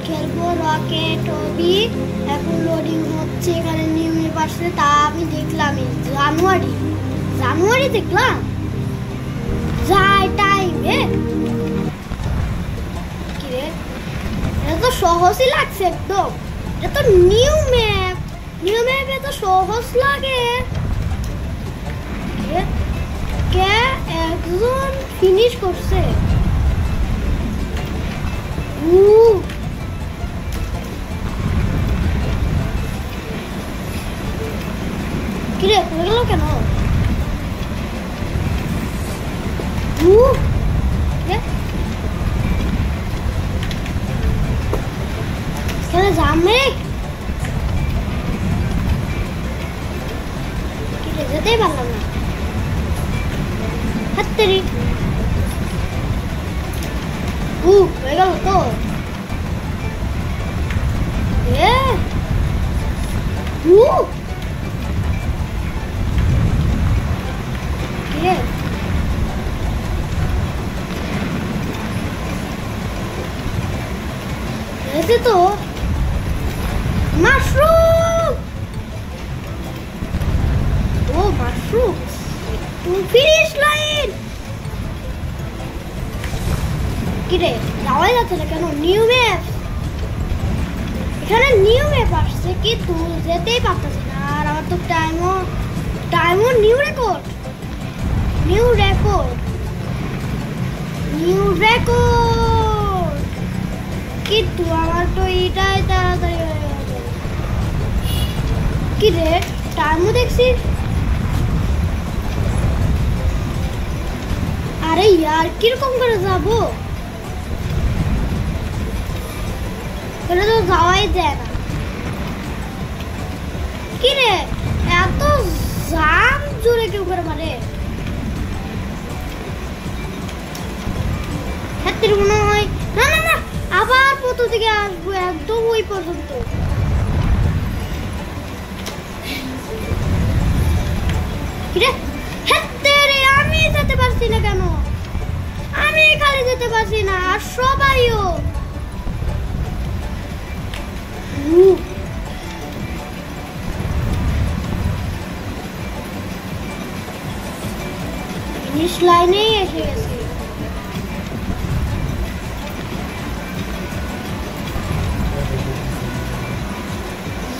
খেলবো rocket Obi. এখন loading হচ্ছে এখানে নিউমের পাশে, তা আমি দেখলাম জানুয়ারি দেখলাম যাই টাইমে। কি রে, এটা তো সহজই লাগছে একদম। এটা তো নিউ ম্যাপে তো সহজ লাগে। কে একজন ফিনিশ করছে। কিরে পড়ে গেল কেন? এখানে যাবে কিরে, যেতেই পারলাম না। হাত্তেরি হয়ে গেল তো। এসে তো মাশরুম। ও মাশরুম, ফিনিশ লাইন। কিরে যাওয়াই যাচ্ছে না কেন? নিউ ম্যাপ, এখানে নিউ ম্যাপ আসছে কিন্তু যেতেই পারতেছি না। আর আমার তো টাইমও নিউ রেকর্ড। কিন্তু আমার তো এটাই তাড়াতাড়ি হয়ে গেল। কি রে টাইমও দেখছি। আরে ইয়ার কিরকম করে যাবো? এটা তো যাওয়াই যায় না। কি রে এত জাম জোরে কেউ করে মারে? মনে হয় না না না, আবার প্রথম থেকে আসবো একদম ওই পর্যন্ত। আমি যেতে পারছি না কেন? আমি খালি যেতে পারছি না, আর সবাইও। ফিনিশ লাইনেই এসে গেছি।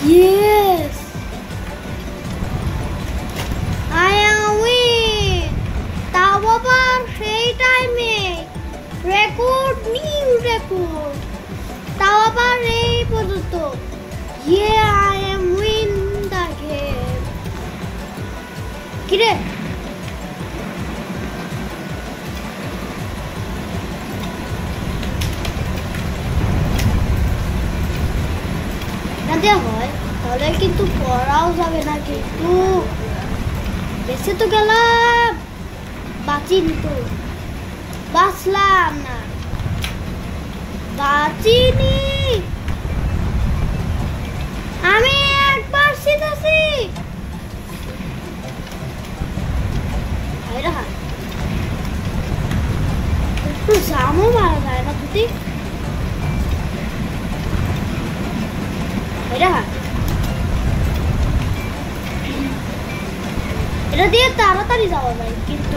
Yes, I am win. তাও আবার সেই টাইমে নিউ রেকর্ড, তাও আবার এই পর্যন্ত। Yeah, I am win the game. কিরে হয় তাহলে কিন্তু পড়াও যাবে না। কিন্তু বেঁচে তো গেলাম, বাঁচিনি তো, বাঁচলাম না, বাঁচিনি। আমি একবার শিখেছি। একটু জামও মারা যায় না যদি। এটা দিয়ে তাড়াতাড়ি যাওয়া যায় কিন্তু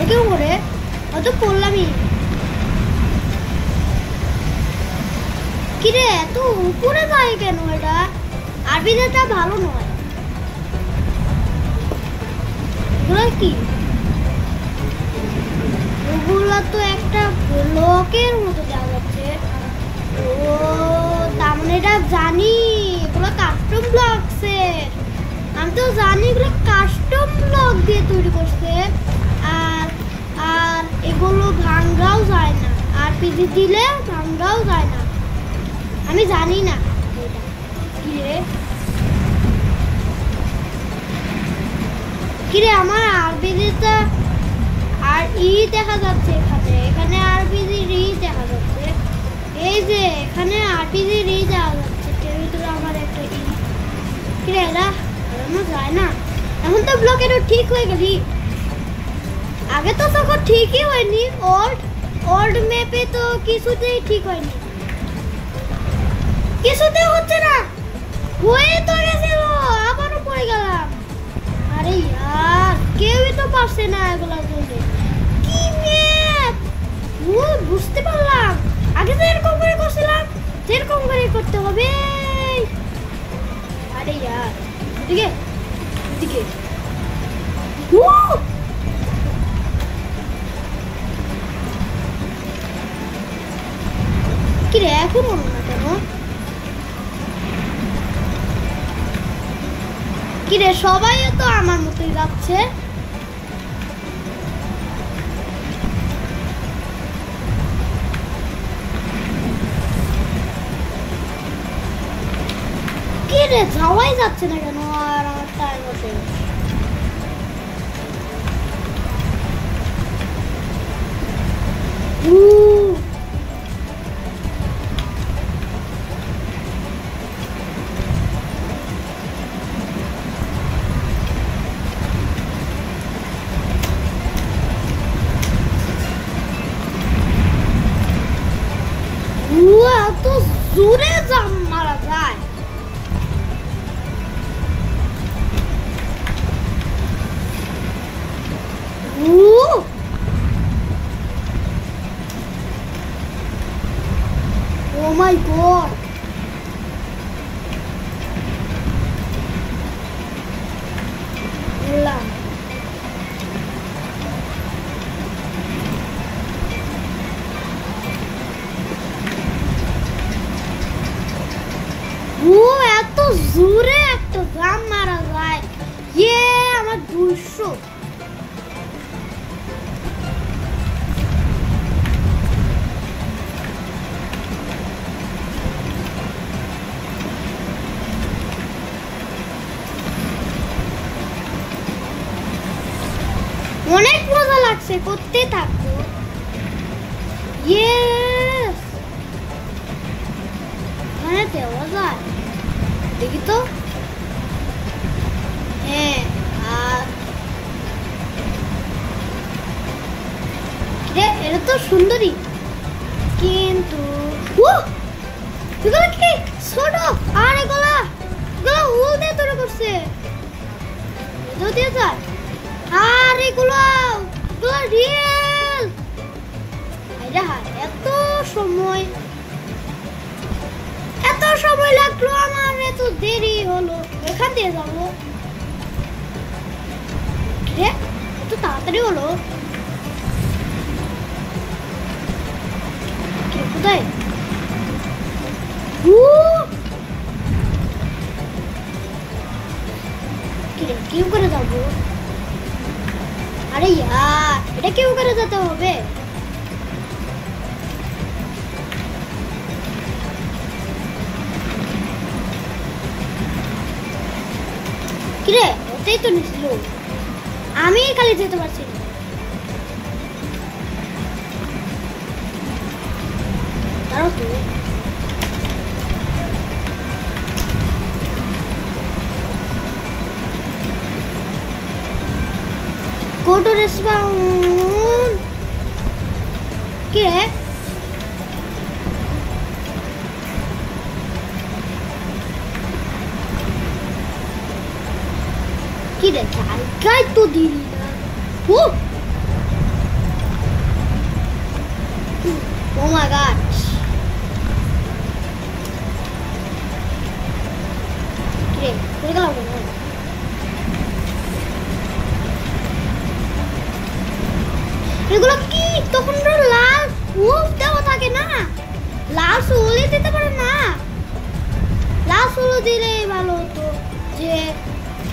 কেউ করে হয়তো পড়লামই। কিরে এত উপরে যায় কেন? এটা আরবিটা ভালো নয়। কি ওগুলা তো একটা ব্লকের মতো যাওয়া যাচ্ছে। ও তার মানে এটা জানি এগুলো কাস্টম ব্লকসে। আমি তো জানি এগুলো কাস্টম ব্লক দিয়ে তৈরি করছে। আর এগুলো ভাঙ্গাও যায় না, আর পিজি দিলে ভাঙ্গাও যায় না। আমি জানি না কিরে আমার আরবিটা আর ই দেখা যাচ্ছে। এখানে আরবির ই দেখা যাচ্ছে। এই যে এখানে আরপিজি রে যাওয়া যাচ্ছে, এর ভিতরে আমার একটা কিরে এরা এখনো যায় না। এখন তো ব্লকেরও ঠিক হয়ে গেলি, আগে তো তখন ঠিকই হয়নি। ওল্ড ম্যাপে তো কিছুতেই ঠিক হয়নি, কিছুতে হচ্ছে না। হয়ে তো গেছিল, আবারও পড়ে গেলাম। আরে ইয়ার কেউই তো পারছে না এগুলা করলে। কি ম্যাপ বুঝতে পারলাম, আগে তো এরকম করে করছিলাম, যেরকম করে করতে হবে। আরে ইয়ার এদিকে এদিকে কিরে এখন হলো না কেন? কিরে সবাই তো আমার মতোই যাচ্ছে। কিরে যাওয়াই যাচ্ছে না কেন? আর আমার টাইম হচ্ছে এত জোরে জাম মারা যায়। Oh my god! Hola. এত জোরে একটা জাম মারা যায়। আমার 200। অনেক মজা লাগছে, করতে থাকবো। এখানে দেওয়া যায়, দেখি তো। হ্যাঁ, এটা তো সুন্দরী, কিন্তু এগুলো কি ছোট। আর এগুলা হুল দিয়ে তৈরি করছে, এটাও দিয়ে যায়। আর এগুলো রিয়েল। এত সময় লাগলো আমার, এত দেরি হলো। এখান দিয়ে যাবো, এত তাড়াতাড়ি হলো। কোথায়? কেউ করে যাবো? আরে ইয়ার এটা কেউ করে যেতে হবে। কিরে ওটাই তো নিছিল, আমি খালি যেতে পারছি না। তারও তো go to respawn. ¿Qué? ¿Qué? ¿Qué tu dirina? Oh my gosh. ¿Qué? ¿Qué es lo que no? এগুলো কি তখন লাল উফ দেওয়া থাকে না, লাল সুলে দিতে পারে না। লাল সুলে দিলে ভালো হতো, যে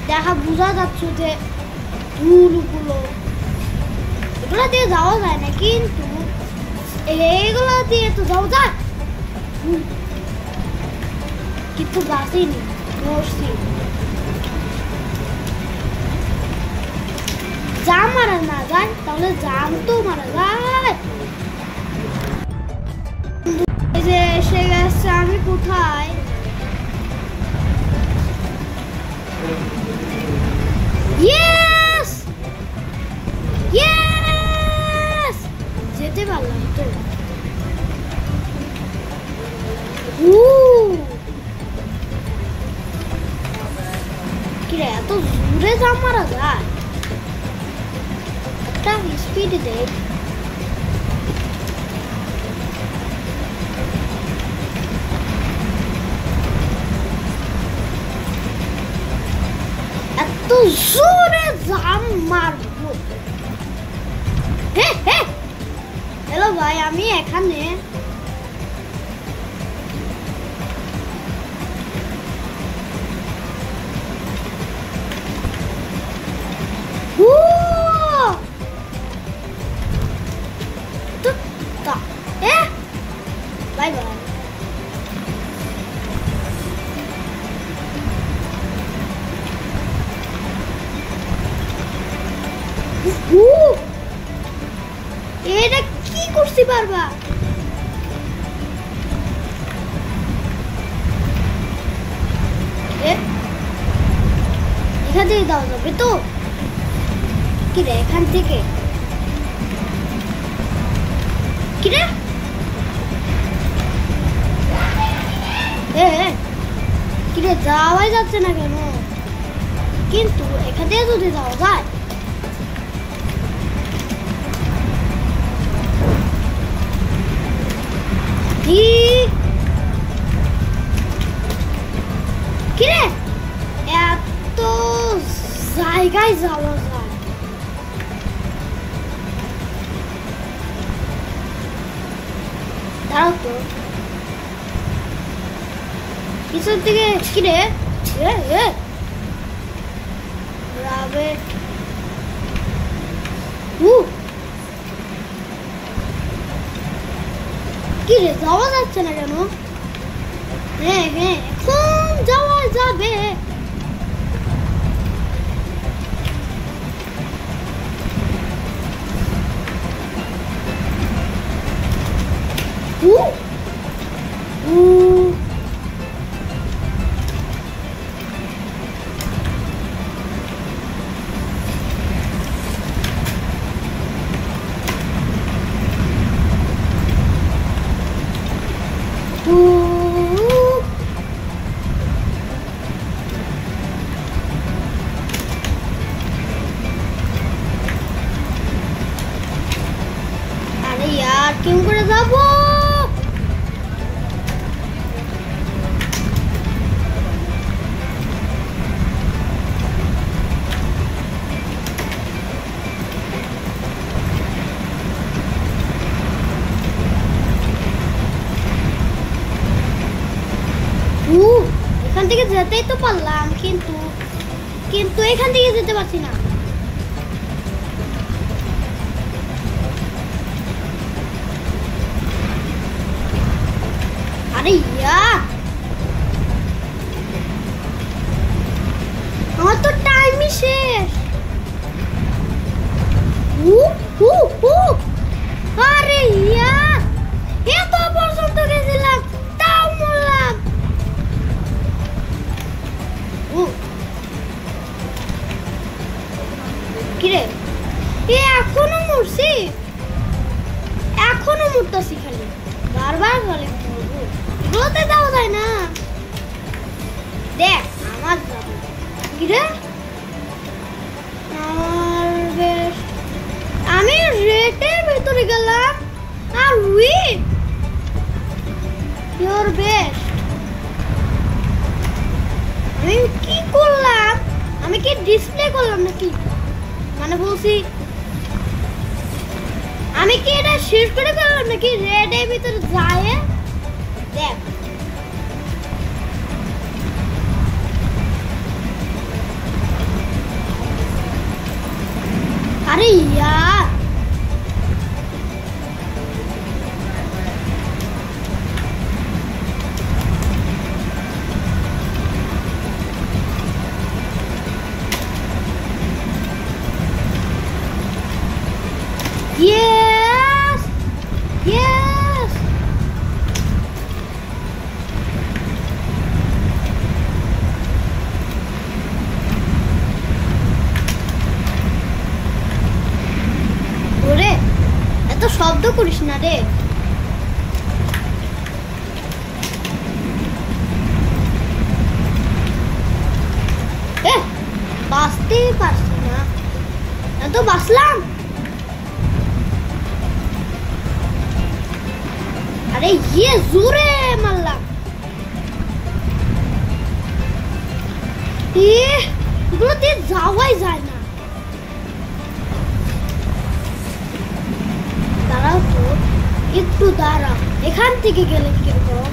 দেখা বোঝা যাচ্ছে যে ধুলগুলো এগুলো দিয়ে যাওয়া যায় না, কিন্তু এগুলো দিয়ে তো যাওয়া যায়। কিন্তু বাসিনি মরছি। জাম মারা না যায়, তাহলে জাম তো মারা যায়। যে এসে গেছে, আমি কোথায়? ইয়েস ইয়েস, যেতে পারলাম তো। কিরে এত জোরে জাম মারা যায়? একটা স্পিডে দেখ। এত জোরে জাম মারবো? হ্যালো ভাই, আমি এখানে। Bye bye. এটা কি করছি পারবা? এখান থেকে দেওয়া যাবে তো? কিরে এখান থেকে কিরে কিরে যাওয়াই যাচ্ছে না কেন? কিন্তু এখান থেকে যদি যাওয়া যায়, কিরে এত জায়গায় যাওয়া যায়? দাঁড়াও তো, পিছন থেকে। কিরে কিরে যাওয়া যাচ্ছে না কেন? এখন যাওয়া যাবে। আরে यार কেমন করে যাবো? এখান থেকে যেতেই তো পারলাম, কিন্তু এখান থেকে যেতে পারছি না। আরে ইয়ার, আমার তো টাইমই শেষ। আরে ইয়ার, এত পর্যন্ত গেছিলাম তাও মরলাম। কিরে এখনো মরছি? এখনো মরতেছি, খালি বারবার বলে এগুলোতে যাওয়া যায় না। দেখ আমার যাবো। কিরে আমার বেশ, আমি রেটের ভেতরে গেলাম আর উইপ ইওর বেস্ট। আমি কি করলাম? আমি কি ডিসপ্লে করলাম নাকি? মানে বলছি আমি কি এটা শেষ করে ফেললাম নাকি? রেড এর ভিতরে যায় দেখ। আরে यार yes yes শব্দ করিস না রে। বাঁচতেই পারছি না, তো বাঁচলাম। আরে ইয়ে জোরে মারলাম। এগুলো দিয়ে যাওয়াই যায় না। দাঁড়াও তো, একটু দাঁড়াও। এখান থেকে গেলে কিরকম?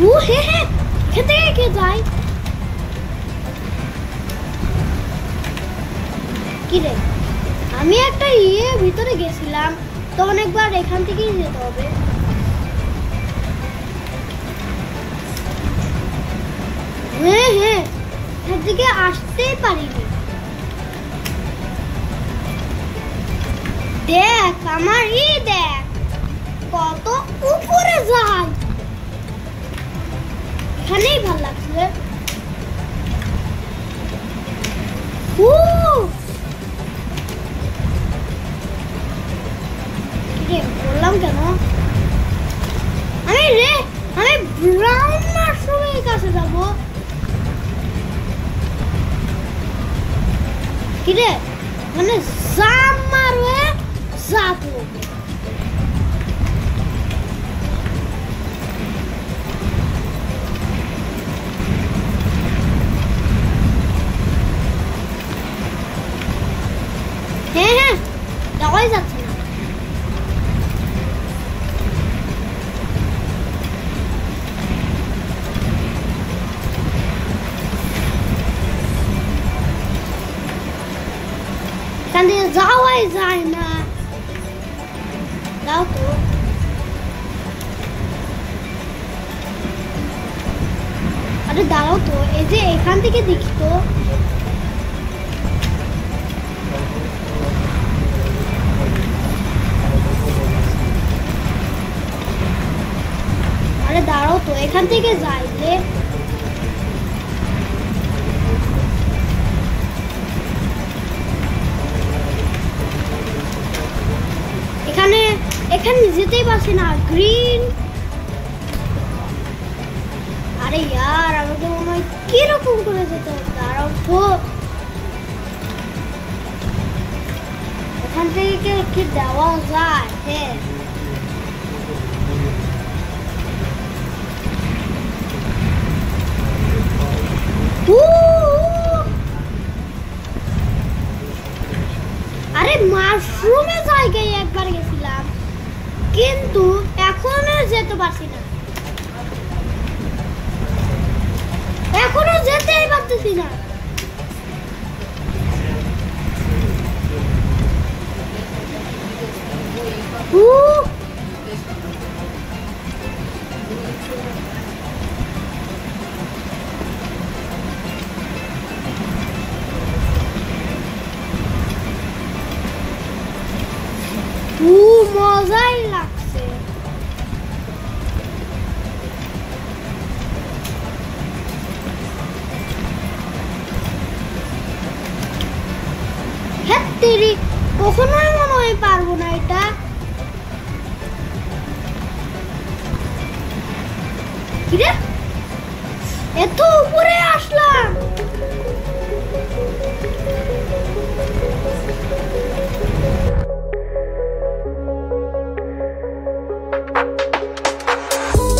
ও হে হে, এখান থেকে কে যায়? কিরে, আমি একটা ভিতরে গেছিলাম তো, অনেকবার এখান থেকেই যেতে হবে। হ্যাঁ হ্যাঁ, এখান থেকে আসতেই পারিনি। দেখ আমার দেখ কত উপরে যায়। এখানেই ভাল লাগছে। বললাম কেন আমি ব্রাউন মাশরুমের কাছে যাব। কিরে মানে জাম মারবে যাবো। হ্যাঁ হ্যাঁ, যাওয়াই যাচ্ছে না। এখান থেকে যাওয়াই যায় না। যাও তো। আরে দাঁড়াও তো, এই যে এখান থেকে দেখি তো। আরে দাঁড়াও তো, এখান থেকে যাই যে। এখানে যেতেই পারছি না। গ্রিন, আরে ইয়ার আমাকে মনে হয় কিরকম করে যেতে হবে। দাঁড়াও তো, এখান থেকে কি দেওয়া যায়? হ্যাঁ আরে মাশরুমে জায়গায় একবার গেছিলাম, কিন্তু এখনো যেতে পারছি না। এখনো যেতেই পারতেছি না। মজাই লাগছে। কখনোই মনে হয় পারবো না এটা। কিরে এত উপরে আস